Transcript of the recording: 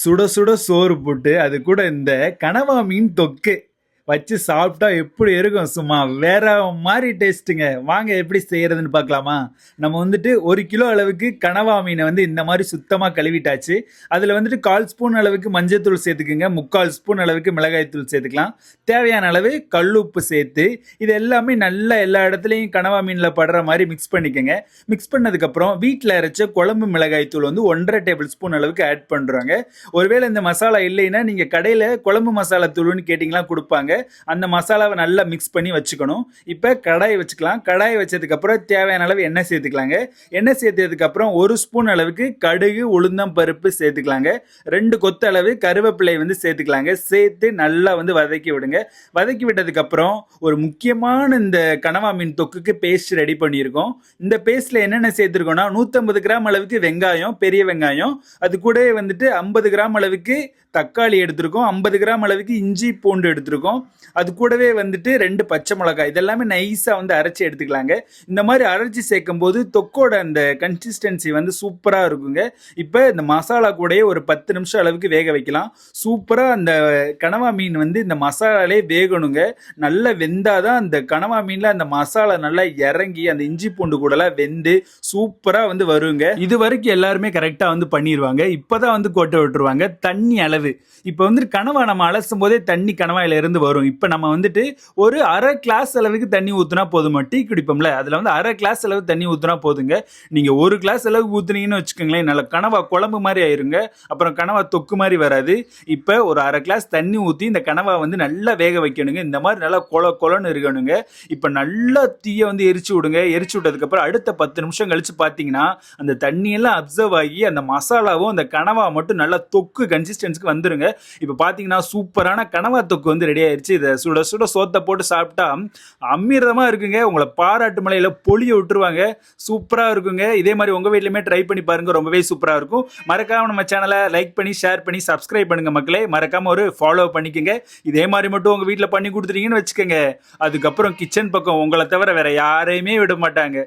சுட சுட சோறு போட்டு அது கூட இந்த கனவா மீன் தொக்கு வச்சு சாப்பிட்டா எப்படி இருக்கும்? சும்மா வேற மாதிரி டேஸ்ட்டுங்க. வாங்க எப்படி செய்யறதுன்னு பார்க்கலாமா? நம்ம வந்துட்டு 1 கிலோ அளவுக்கு கனவா மீனை வந்து இந்த மாதிரி சுத்தமாக கழுவிட்டாச்சு. அதில் வந்துட்டு 1/4 ஸ்பூன் அளவுக்கு மஞ்சள்தூள் சேர்த்துக்குங்க. 3/4 ஸ்பூன் அளவுக்கு மிளகாய் தூள் சேர்த்துக்கலாம். தேவையான அளவு கல்லுப்பு சேர்த்து இது எல்லாமே நல்லா எல்லா இடத்துலையும் கனவா மீனில் படுற மாதிரி மிக்ஸ் பண்ணிக்கோங்க. மிக்ஸ் பண்ணதுக்கப்புறம் வீட்டில் அரைச்ச குழம்பு மிளகாய் தூள் வந்து 1.5 டேபிள் ஸ்பூன் அளவுக்கு ஆட் பண்ணுறாங்க. ஒருவேளை இந்த மசாலா இல்லைன்னா நீங்கள் கடையில் குழம்பு மசாலா தூள்னு கேட்டிங்கன்னா கொடுப்பாங்க. அந்த மசாலாவை நல்லா மிக்ஸ் பண்ணி வச்சுக்கணும். இப்போ கடாய் வச்சுக்கலாம். கடாய் வச்சதுக்கப்புறம் தேவையான அளவு எண்ணெய் சேர்த்துக்கலாங்க. எண்ணெய் சேர்த்ததுக்கப்புறம் 1 ஸ்பூன் அளவுக்கு கடுகு உளுந்தம் பருப்பு சேர்த்துக்கலாங்க. 2 கொத்து அளவு கருவேப்பிலை வந்து சேர்த்துக்கலாங்க. சேர்த்து நல்லா வந்து வதக்கி விடுங்க. வதக்கி விட்டதுக்கப்புறம் ஒரு முக்கியமான இந்த கனவா மீன் தொக்குக்கு பேஸ்ட் ரெடி பண்ணியிருக்கோம். இந்த பேஸ்ட்டில் என்னென்ன சேர்த்துருக்கோம்னா 150 கிராம் அளவுக்கு வெங்காயம், பெரிய வெங்காயம், அது கூட வந்துட்டு 50 கிராம் அளவுக்கு தக்காளி எடுத்திருக்கோம். 50 கிராம் அளவுக்கு இஞ்சி பூண்டு எடுத்திருக்கோம். அது கூடவே வந்துட்டு 2 பச்சை மிளகாய், இதெல்லாமே நைஸாக வந்து அரைச்சி எடுத்துக்கலாங்க. இந்த மாதிரி அரைச்சி சேர்க்கும் போது தொக்கோட அந்த கன்சிஸ்டன்சி வந்து சூப்பராக இருக்குங்க. இப்போ இந்த மசாலா கூடயே ஒரு 10 நிமிஷம் அளவுக்கு வேக வைக்கலாம். சூப்பராக அந்த கனவா மீன் வந்து இந்த மசாலாலே வேகணுங்க. நல்லா வெந்தாதான் அந்த கனவா மீனில் அந்த மசாலா நல்லா இறங்கி அந்த இஞ்சி பூண்டு கூடலாம் வெந்து சூப்பராக வந்து வருங்க. இது வரைக்கும் எல்லாருமே கரெக்டாக வந்து பண்ணிடுவாங்க. இப்போதான் வந்து கொட்டை விட்டுருவாங்க. தண்ணி அளவு இப்போ வந்துட்டு கனவா நம்ம அலசும் போதே தண்ணி கனவாயில இருந்து வரும். இப்போ நம்ம வந்துட்டு ஒரு அரை கிளாஸ் அளவுக்கு தண்ணி ஊற்றினா போதுமா? டீ குடிப்போம்ல, அதில் வந்து அரை கிளாஸ் அளவு தண்ணி ஊற்றினா போதுங்க. நீங்கள் 1 கிளாஸ் அளவுக்கு ஊற்றுனீங்கன்னு வச்சுக்கோங்களேன், நல்ல கனவா குழம்பு மாதிரி ஆயிருங்க. அப்புறம் கனவா தொக்கு மாதிரி வராது. இப்போ ஒரு அரை கிளாஸ் தண்ணி ஊற்றி இந்த கனவா வந்து நல்லா வேக வைக்கணுங்க. இந்த மாதிரி நல்லா கொலன்னு இருக்கணுங்க. இப்போ நல்லா தீயை வந்து எரிச்சு விடுங்க. எரிச்சு விட்டதுக்கப்புறம் அடுத்த 10 நிமிஷம் கழிச்சு பார்த்தீங்கன்னா அந்த தண்ணியெல்லாம் அப்சர்வ் ஆகி அந்த மசாலாவும் அந்த கனவா மட்டும் நல்லா தொக்கு கன்சிஸ்டன்ஸுக்கு வந்துருங்க. இப்போ பார்த்தீங்கன்னா சூப்பரான கனவா தொக்கு வந்து ரெடி ஆயிடுச்சு. இதை சுட சுட சோத்தை போட்டு சாப்பிட்டா அமிர்தமா இருக்குங்க. உங்களை பாராட்டு மலையில பொழிய விட்டுருவாங்க. சூப்பரா இருக்குங்க. இதே மாதிரி உங்க வீட்லயுமே ட்ரை பண்ணி பாருங்க. ரொம்பவே சூப்பரா இருக்கும். மறக்காம நம்ம சேனலை லைக் பண்ணி ஷேர் பண்ணி சப்ஸ்கிரைப் பண்ணுங்க மக்களே. மறக்காம ஒரு ஃபாலோ பண்ணிக்கங்க. இதே மாதிரி மட்டும் உங்க வீட்டில் பண்ணி கொடுத்துட்டீங்கன்னு வச்சுக்கோங்க, அதுக்கப்புறம் கிச்சன் பக்கம் உங்களை தவிர வேற யாரையுமே விட மாட்டாங்க.